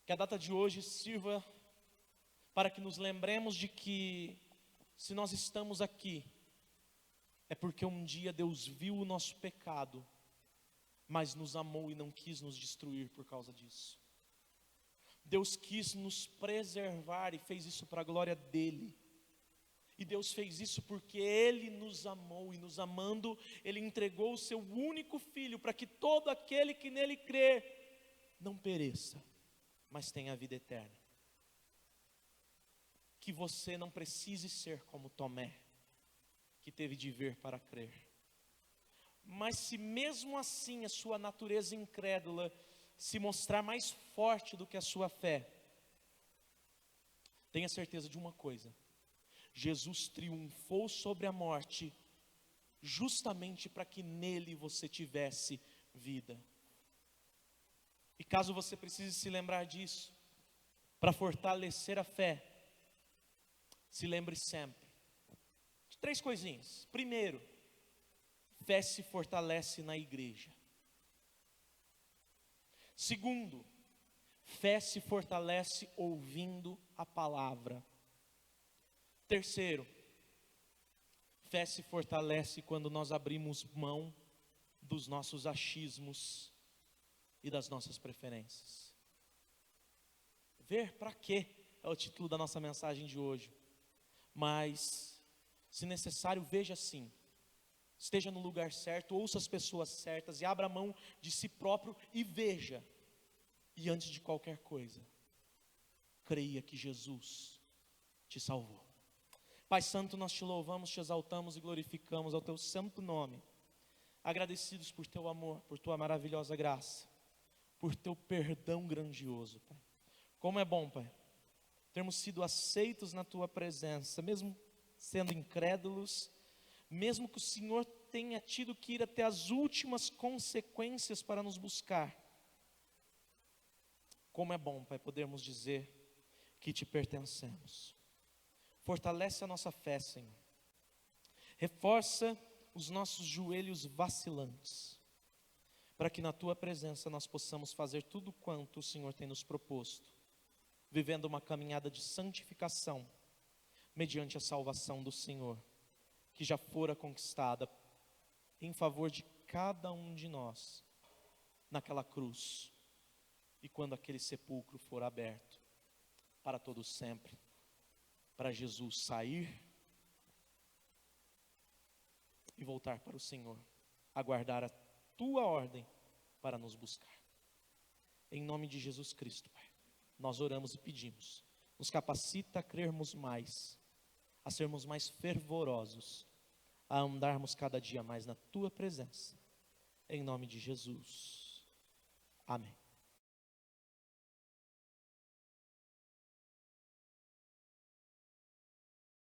S1: Que a data de hoje sirva para que nos lembremos de que, se nós estamos aqui, é porque um dia Deus viu o nosso pecado, mas nos amou e não quis nos destruir por causa disso. Deus quis nos preservar e fez isso para a glória dEle. E Deus fez isso porque Ele nos amou, e nos amando, Ele entregou o seu único Filho, para que todo aquele que nele crer, não pereça, mas tenha a vida eterna. Que você não precise ser como Tomé, que teve de ver para crer. Mas se mesmo assim a sua natureza incrédula se mostrar mais forte do que a sua fé, tenha certeza de uma coisa: Jesus triunfou sobre a morte, justamente para que nele você tivesse vida. E caso você precise se lembrar disso, para fortalecer a fé, se lembre sempre de 3 coisinhas. Primeiro, fé se fortalece na igreja. Segundo, fé se fortalece ouvindo a palavra. Terceiro, fé se fortalece quando nós abrimos mão dos nossos achismos e das nossas preferências. Ver para quê é o título da nossa mensagem de hoje. Mas, se necessário, veja sim. Esteja no lugar certo, ouça as pessoas certas e abra mão de si próprio e veja. E antes de qualquer coisa, creia que Jesus te salvou. Pai Santo, nós te louvamos, te exaltamos e glorificamos ao teu santo nome. Agradecidos por teu amor, por tua maravilhosa graça, por teu perdão grandioso, Pai. Como é bom, Pai, termos sido aceitos na tua presença, mesmo sendo incrédulos, mesmo que o Senhor tenha tido que ir até as últimas consequências para nos buscar. Como é bom, Pai, podermos dizer que te pertencemos. Fortalece a nossa fé, Senhor. Reforça os nossos joelhos vacilantes, para que na tua presença nós possamos fazer tudo quanto o Senhor tem nos proposto, vivendo uma caminhada de santificação, mediante a salvação do Senhor, que já fora conquistada em favor de cada um de nós, naquela cruz, e quando aquele sepulcro for aberto, para todo sempre, para Jesus sair e voltar para o Senhor, aguardar a tua ordem para nos buscar. Em nome de Jesus Cristo, Pai, nós oramos e pedimos, nos capacita a crermos mais, a sermos mais fervorosos, a andarmos cada dia mais na tua presença, em nome de Jesus, amém.